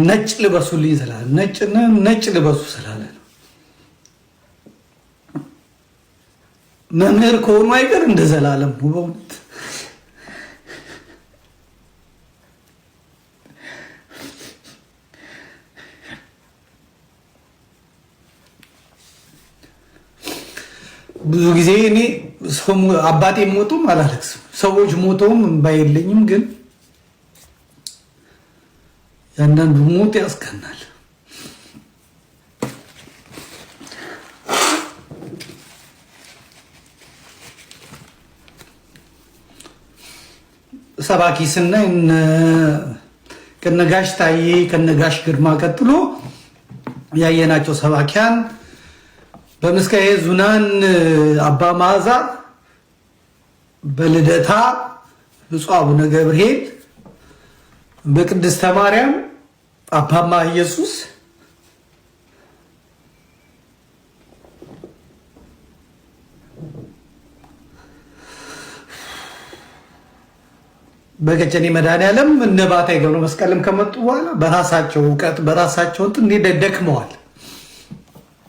ነጭ ልበሱልኝ ስላለ ነጭ ልበሱ ስላለ ነው። መምህር ከሆኑ አይቀር እንደ ዘላለም በእውነት ብዙ ጊዜ እኔ አባቴ ሞቶም አላለቅስም፣ ሰዎች ሞተውም እምባ የለኝም። ግን ያንዳንዱ ሞት ያስቀናል። ሰባኪ ስናይ ከነጋሽ ታዬ ከነጋሽ ግርማ ቀጥሎ ያየናቸው ሰባኪያን በምስካየ ኅዙናን አባ መዓዛ፣ በልደታ ብፁዕ አቡነ ገብርኤል፣ በቅድስተ ማርያም አባ እምአ ኢየሱስ፣ በቀጨኔ መድኃኔዓለም እነ ባታይ ገብረ መስቀልም ከመጡ በኋላ በራሳቸው እውቀት በራሳቸው እንትን ደክመዋል።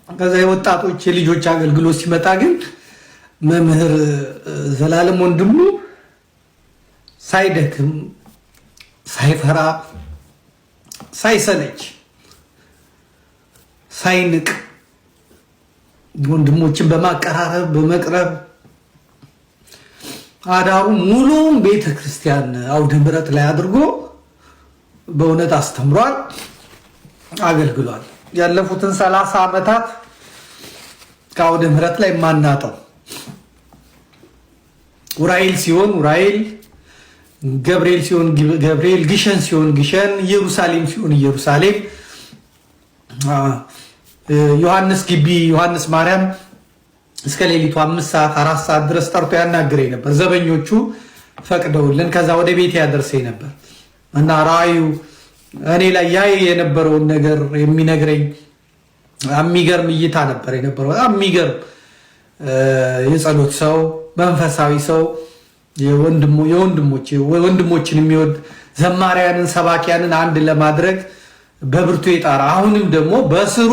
ከዛ የወጣቶች የልጆች አገልግሎት ሲመጣ ግን መምህር ዘላለም ወንድሙ ሳይደክም ሳይፈራ ሳይሰለች ሳይንቅ ወንድሞችን በማቀራረብ በመቅረብ አዳሩ ሙሉም ቤተክርስቲያን አውደ ምሕረት ላይ አድርጎ በእውነት አስተምሯል፣ አገልግሏል። ያለፉትን 30 ዓመታት ከአውደ ምሕረት ላይ ማናጠው ዑራኤል ሲሆን ዑራኤል፣ ገብርኤል ሲሆን ገብርኤል፣ ግሸን ሲሆን ግሸን፣ ኢየሩሳሌም ሲሆን ኢየሩሳሌም፣ ዮሐንስ ግቢ ዮሐንስ ማርያም እስከ ሌሊቱ 5 ሰዓት 4 ሰዓት ድረስ ጠርቶ ያናግረኝ ነበር። ዘበኞቹ ፈቅደውልን ከዛ ወደ ቤት ያደርሰኝ ነበር እና ራእዩ እኔ ላይ ያይ የነበረውን ነገር የሚነግረኝ የሚገርም እይታ ነበር የነበረው። በጣም የሚገርም የጸሎት ሰው፣ መንፈሳዊ ሰው፣ ወንድሞችን የሚወድ ዘማሪያንን ሰባኪያንን አንድ ለማድረግ በብርቱ የጣራ አሁንም ደግሞ በስሩ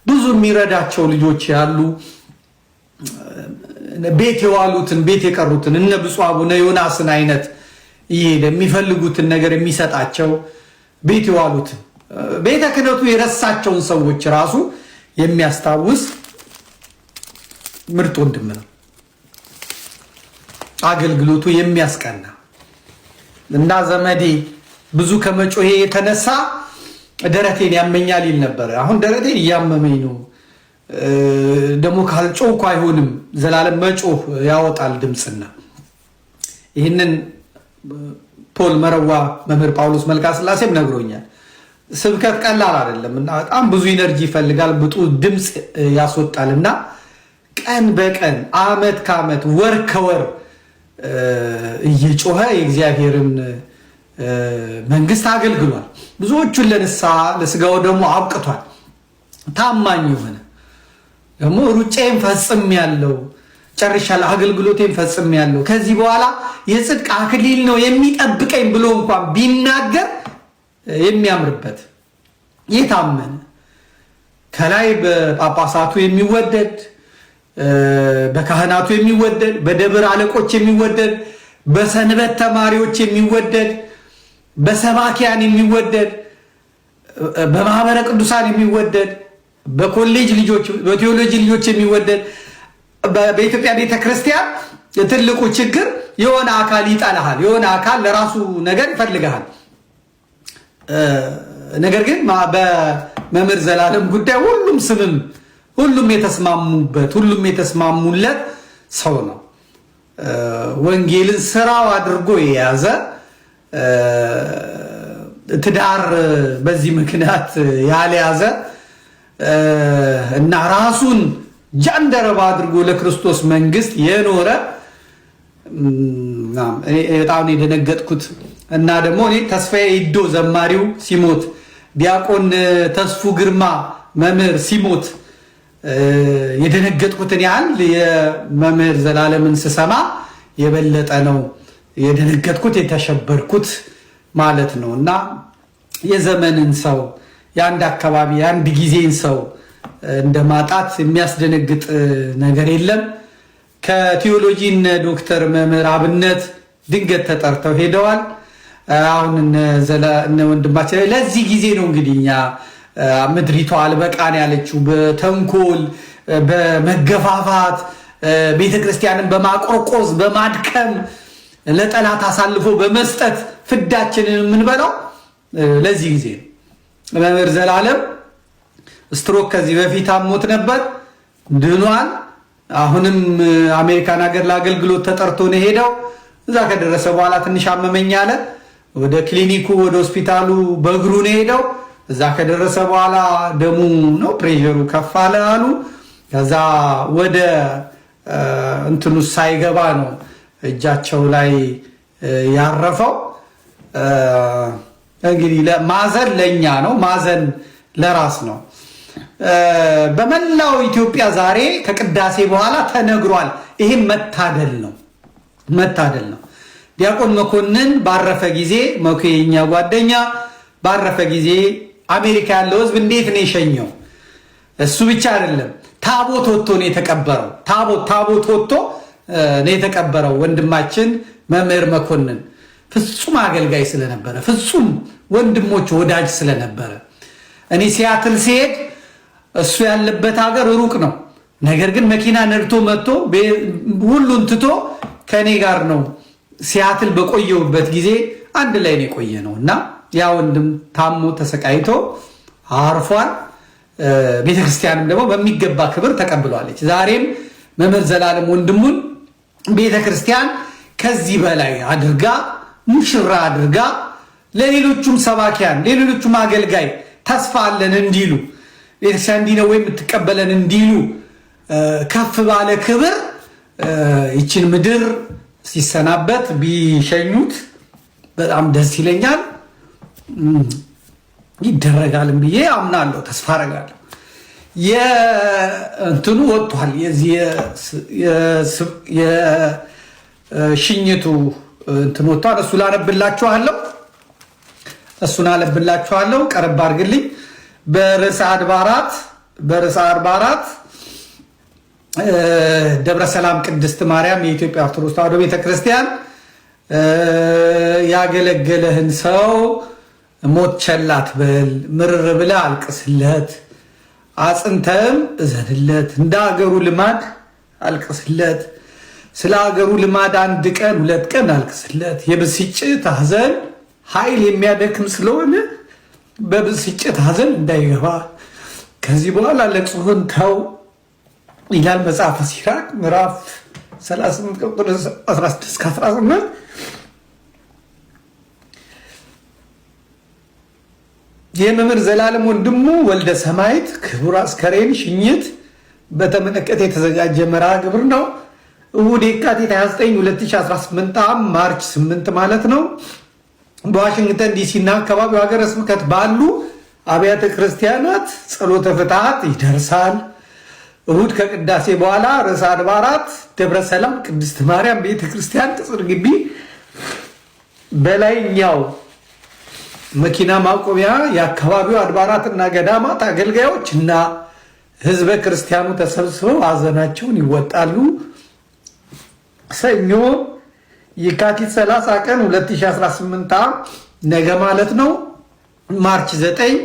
ብዙ የሚረዳቸው ልጆች ያሉ ቤት የዋሉትን ቤት የቀሩትን እነ ብፁዕ አቡነ ዮናስን አይነት እየሄደ የሚፈልጉትን ነገር የሚሰጣቸው ቤት የዋሉትን ቤተ ክህነቱ የረሳቸውን ሰዎች ራሱ የሚያስታውስ ምርጥ ወንድም ነው። አገልግሎቱ የሚያስቀና እና ዘመዴ ብዙ ከመጮሄ የተነሳ ደረቴን ያመኛል ይል ነበር። አሁን ደረቴን እያመመኝ ነው። ደግሞ ካልጮህ አይሆንም። ዘላለም መጮህ ያወጣል ድምፅና ይህንን ፖል መረዋ መምህር ጳውሎስ መልካ ስላሴም ነግሮኛል። ስብከት ቀላል አይደለም እና በጣም ብዙ ኢነርጂ ይፈልጋል፣ ብጡ ድምፅ ያስወጣልና ቀን በቀን አመት ከአመት ወር ከወር እየጮኸ የእግዚአብሔርን መንግስት አገልግሏል። ብዙዎቹን ለንስሐ ለስጋው ደግሞ አብቅቷል። ታማኝ የሆነ ደግሞ ሩጫዬን ፈጽሜያለሁ፣ ጨርሻለሁ፣ አገልግሎቴን ፈጽሜያለሁ፣ ከዚህ በኋላ የጽድቅ አክሊል ነው የሚጠብቀኝ ብሎ እንኳን ቢናገር የሚያምርበት የታመነ ከላይ በጳጳሳቱ የሚወደድ በካህናቱ የሚወደድ በደብር አለቆች የሚወደድ በሰንበት ተማሪዎች የሚወደድ በሰባኪያን የሚወደድ በማህበረ ቅዱሳን የሚወደድ በኮሌጅ ልጆች በቴዎሎጂ ልጆች የሚወደድ በኢትዮጵያ ቤተክርስቲያን የትልቁ ችግር የሆነ አካል ይጠላሃል፣ የሆነ አካል ለራሱ ነገር ይፈልጋል። ነገር ግን በመምህር ዘላለም ጉዳይ ሁሉም የተስማሙበት ሁሉም የተስማሙለት ሰው ነው። ወንጌልን ስራው አድርጎ የያዘ ትዳር በዚህ ምክንያት ያልያዘ እና ራሱን ጃንደረባ አድርጎ ለክርስቶስ መንግስት የኖረ በጣም የደነገጥኩት እና ደግሞ እኔ ተስፋዬ ይዶ ዘማሪው ሲሞት፣ ዲያቆን ተስፉ ግርማ መምህር ሲሞት የደነገጥኩትን ያህል የመምህር ዘላለምን ስሰማ የበለጠ ነው የደነገጥኩት የተሸበርኩት ማለት ነው። እና የዘመንን ሰው የአንድ አካባቢ የአንድ ጊዜን ሰው እንደማጣት የሚያስደነግጥ ነገር የለም። ከቴዎሎጂ እነ ዶክተር መምህር አብነት ድንገት ተጠርተው ሄደዋል። አሁን እነ ወንድማችን ለዚህ ጊዜ ነው እንግዲህ እኛ ምድሪቷ አልበቃን ያለችው በተንኮል በመገፋፋት ቤተክርስቲያንን በማቆርቆዝ በማድከም ለጠላት አሳልፎ በመስጠት ፍዳችንን የምንበላው ለዚህ ጊዜ ነው። መምህር ዘላለም ስትሮክ ከዚህ በፊት አሞት ነበር፣ ድኗል። አሁንም አሜሪካን ሀገር ለአገልግሎት ተጠርቶ ነው ሄደው። እዛ ከደረሰ በኋላ ትንሽ አመመኝ አለ። ወደ ክሊኒኩ ወደ ሆስፒታሉ በእግሩ ነው ሄደው። እዛ ከደረሰ በኋላ ደሙ ነው ፕሬሸሩ ከፍ አለ አሉ። ከዛ ወደ እንትኑ ሳይገባ ነው እጃቸው ላይ ያረፈው። እንግዲህ ማዘን ለኛ ነው፣ ማዘን ለራስ ነው። በመላው ኢትዮጵያ ዛሬ ከቅዳሴ በኋላ ተነግሯል። ይሄም መታደል ነው፣ መታደል ነው። ዲያቆን መኮንን ባረፈ ጊዜ መኮየኛ ጓደኛ ባረፈ ጊዜ አሜሪካ ያለው ሕዝብ እንዴት ነው የሸኘው? እሱ ብቻ አይደለም፣ ታቦት ወጥቶ ነው የተቀበረው። ታቦት ወጥቶ ነው የተቀበረው። ወንድማችን መምህር መኮንን ፍጹም አገልጋይ ስለነበረ፣ ፍጹም ወንድሞች ወዳጅ ስለነበረ እኔ ሲያትል ሲሄድ እሱ ያለበት ሀገር ሩቅ ነው። ነገር ግን መኪና ነድቶ መጥቶ ሁሉን ትቶ ከኔ ጋር ነው ሲያትል በቆየውበት ጊዜ አንድ ላይ ነው የቆየ ነው እና ያ ወንድም ታሞ ተሰቃይቶ አርፏል። ቤተክርስቲያንም ደግሞ በሚገባ ክብር ተቀብሏለች። ዛሬም መምህር ዘላለም ወንድሙን ቤተክርስቲያን ከዚህ በላይ አድርጋ ሙሽራ አድርጋ ለሌሎቹም ሰባኪያን ለሌሎቹም አገልጋይ ተስፋ አለን እንዲሉ ቤተክርስቲያን እንዲህ ነው የምትቀበለን እንዲሉ ከፍ ባለ ክብር ይችን ምድር ሲሰናበት ቢሸኙት በጣም ደስ ይለኛል። ይደረጋልም ብዬ አምናለሁ፣ ተስፋ አደርጋለሁ። የእንትኑ ወጥቷል፣ የሽኝቱ እንትን ወጥቷል። እሱን አነብላችኋለሁ። ቀረብ አድርግልኝ። በርዕሰ አድባራት ደብረ ሰላም ቅድስት ማርያም የኢትዮጵያ ኦርቶዶክስ ተዋሕዶ ቤተክርስቲያን ያገለገለህን ሰው ሞት ቸል አትበል፣ ምርር ብለህ አልቅስለት፣ አጽንተህም እዘንለት፣ እንደ አገሩ ልማድ አልቅስለት። ስለ አገሩ ልማድ 1 ቀን 2 ቀን አልቅስለት። የብስጭት ሐዘን ኃይል የሚያደክም ስለሆነ በብስጭት ሐዘን እንዳይገባ ከዚህ በኋላ ለቅሶህን ተው ይላል መጽሐፈ ሲራክ ምዕራፍ 38 ቁጥር 16-18። የመምህር ዘላለም ወንድሙ ወልደ ሰማዕት ክቡር አስከሬን ሽኝት በተመለከተ የተዘጋጀ መርሃ ግብር ነው። እሁድ የካቲት 29 2018 ዓ.ም ማርች 8 ማለት ነው በዋሽንግተን ዲሲ እና አካባቢው ሀገረ ስብከት ባሉ አብያተ ክርስቲያናት ጸሎተ ፍትሐት ይደርሳል። እሁድ ከቅዳሴ በኋላ ርዕሰ አድባራት ደብረ ሰላም ቅድስት ማርያም ቤተክርስቲያን ቅጽር ግቢ በላይኛው መኪና ማቆሚያ የአካባቢው አድባራትና ገዳማት አገልጋዮች እና ህዝበ ክርስቲያኑ ተሰብስበው ሀዘናቸውን ይወጣሉ። ሰኞ የካቲት 30 ቀን 2018 ነገ ማለት ነው ማርች 9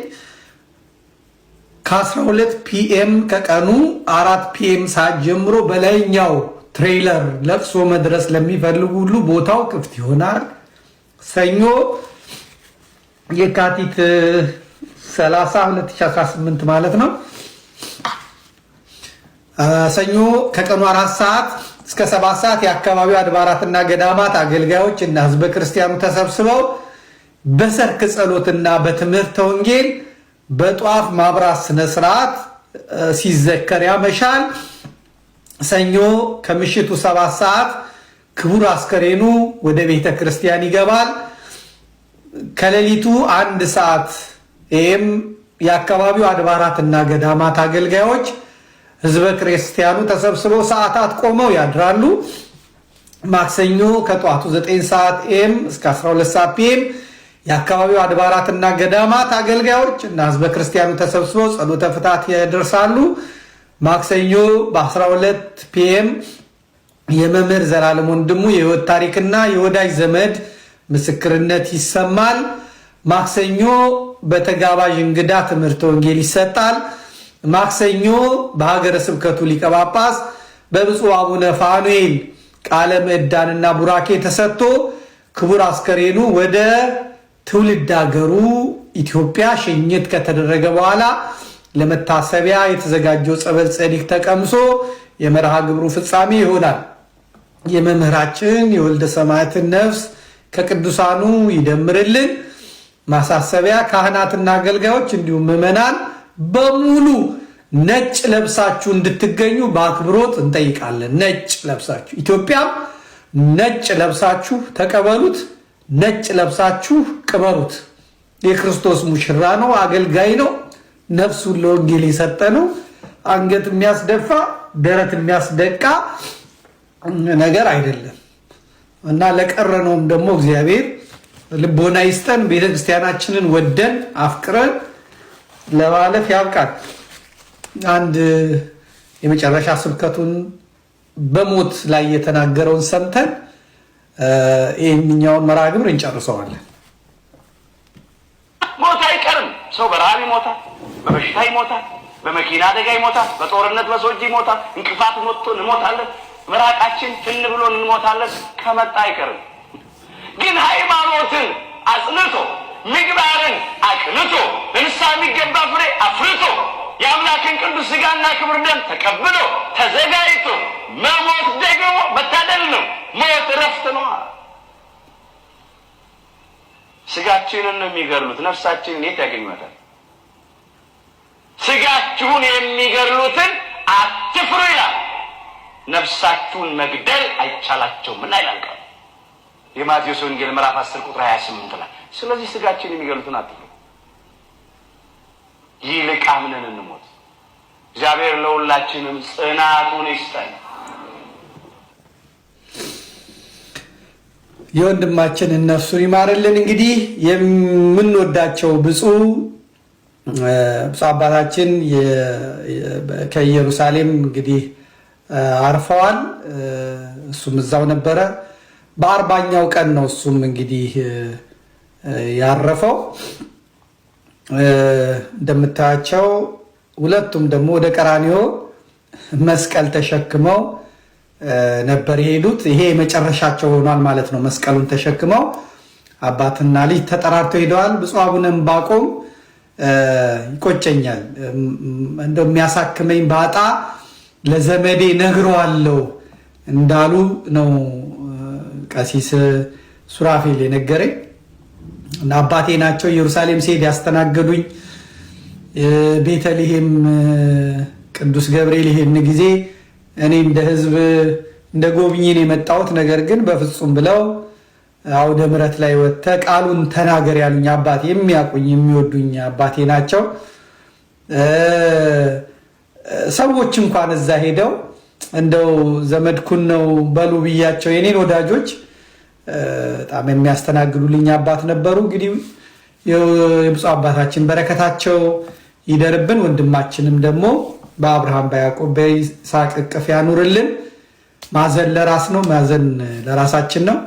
ከ12 ፒኤም ከቀኑ 4 ፒኤም ሰዓት ጀምሮ በላይኛው ትሬይለር ለቅሶ መድረስ ለሚፈልጉ ሁሉ ቦታው ክፍት ይሆናል። ሰኞ የካቲት 30 2018 ማለት ነው ሰኞ ከቀኑ 4 ሰዓት እስከ 7 ሰዓት የአካባቢው አድባራትና ገዳማት አገልጋዮች እና ህዝበ ክርስቲያኑ ተሰብስበው በሰርክ ጸሎትና በትምህርተ ወንጌል በጧፍ ማብራት ስነ ስርዓት ሲዘከር ያመሻል። ሰኞ ከምሽቱ 7 ሰዓት ክቡር አስከሬኑ ወደ ቤተ ክርስቲያን ይገባል። ከሌሊቱ 1 ሰዓት የአካባቢው አድባራትና ገዳማት አገልጋዮች ህዝበ ክርስቲያኑ ተሰብስበው ሰዓታት ቆመው ያድራሉ። ማክሰኞ ከጧቱ 9 ሰዓት ኤም እስከ 12 ሰዓት ፒኤም የአካባቢው አድባራትና ገዳማት አገልጋዮች እና ህዝበ ክርስቲያኑ ተሰብስበው ጸሎተ ፍትሐት ያደርሳሉ። ማክሰኞ በ12 ፒኤም የመምህር ዘላለም ወንድሙ የህይወት ታሪክና የወዳጅ ዘመድ ምስክርነት ይሰማል። ማክሰኞ በተጋባዥ እንግዳ ትምህርተ ወንጌል ይሰጣል። ማክሰኞ በሀገረ ስብከቱ ሊቀ ጳጳስ በብፁዕ አቡነ ፋኑኤል ቃለ ምዕዳንና ቡራኬ ተሰጥቶ ክቡር አስከሬኑ ወደ ትውልድ ሀገሩ ኢትዮጵያ ሽኝት ከተደረገ በኋላ ለመታሰቢያ የተዘጋጀው ጸበል ጸዲቅ ተቀምሶ የመርሃ ግብሩ ፍጻሜ ይሆናል። የመምህራችን የወልደ ሰማያትን ነፍስ ከቅዱሳኑ ይደምርልን። ማሳሰቢያ፣ ካህናትና አገልጋዮች እንዲሁም ምዕመናን በሙሉ ነጭ ለብሳችሁ እንድትገኙ በአክብሮት እንጠይቃለን። ነጭ ለብሳችሁ ኢትዮጵያም ነጭ ለብሳችሁ ተቀበሉት። ነጭ ለብሳችሁ ቅበሩት። የክርስቶስ ሙሽራ ነው፣ አገልጋይ ነው፣ ነፍሱን ለወንጌል የሰጠ ነው። አንገት የሚያስደፋ ደረት የሚያስደቃ ነገር አይደለም እና ለቀረነውም ደግሞ እግዚአብሔር ልቦና ይስጠን። ቤተክርስቲያናችንን ወደን አፍቅረን ለማለፍ ያብቃል። አንድ የመጨረሻ ስብከቱን በሞት ላይ የተናገረውን ሰምተን ይህኛውን መርሃ ግብር እንጨርሰዋለን። ሞት አይቀርም። ሰው በረሃብ ይሞታል፣ በበሽታ ይሞታል፣ በመኪና አደጋ ይሞታል፣ በጦርነት በሰዎች ይሞታል። እንቅፋት ሞቶ እንሞታለን። ምራቃችን ትን ብሎ እንሞታለን። ከመጣ አይቀርም። ግን ሃይማኖትን አጽንቶ ምግባርን አቅንቶ ለንስሐ የሚገባ ፍሬ አፍርቶ የአምላክን ቅዱስ ሥጋና ክቡር ደም ተቀብሎ ተዘጋጅቶ መሞት ደግሞ መታደል ነው። ሞት እረፍት ነው። ሥጋችንን ነው የሚገድሉት፣ ነፍሳችንን የት ያገኟታል? ሥጋችሁን የሚገድሉትን አትፍሩ ይላል። ነፍሳችሁን መግደል አይቻላቸውም እና ይላል ቃሉ የማቴዎስ ወንጌል ምዕራፍ 10 ቁጥር 28 ላይ። ስለዚህ ሥጋችንን የሚገድሉትን አትፍሩ፣ ይልቅ አምነን እንሞት። እግዚአብሔር ለሁላችንም ጽናቱን ይስጠን። የወንድማችንን ነፍሱን ይማርልን። እንግዲህ የምንወዳቸው ብፁዕ አባታችን ከኢየሩሳሌም እንግዲህ አርፈዋል። እሱም እዛው ነበረ። በ40ኛው ቀን ነው እሱም እንግዲህ ያረፈው። እንደምታያቸው ሁለቱም ደግሞ ወደ ቀራንዮ መስቀል ተሸክመው ነበር የሄዱት። ይሄ የመጨረሻቸው ሆኗል ማለት ነው። መስቀሉን ተሸክመው አባትና ልጅ ተጠራርተው ሄደዋል። ብፁዕ አቡነ ዕንባቆም ይቆጨኛል እንደው የሚያሳክመኝ ባጣ ለዘመዴ ነግረዋለሁ እንዳሉ ነው ቀሲስ ሱራፌል የነገረኝ እና አባቴ ናቸው። ኢየሩሳሌም ሲሄድ ያስተናገዱኝ ቤተልሔም ቅዱስ ገብርኤል ይሄን ጊዜ እኔ እንደ ሕዝብ እንደ ጎብኝን የመጣሁት ነገር ግን በፍጹም ብለው አውደ ምሕረት ላይ ወጥተህ ቃሉን ተናገር ያሉኝ አባቴ፣ የሚያውቁኝ የሚወዱኝ አባቴ ናቸው። ሰዎች እንኳን እዛ ሄደው እንደው ዘመድኩን ነው በሉ ብያቸው የኔን ወዳጆች በጣም የሚያስተናግዱልኝ አባት ነበሩ። እንግዲህ የብፁዕ አባታችን በረከታቸው ይደርብን። ወንድማችንም ደግሞ በአብርሃም በያዕቆብ በይስሐቅ እቅፍ ያኑርልን። ማዘን ለራስ ነው፣ ማዘን ለራሳችን ነው።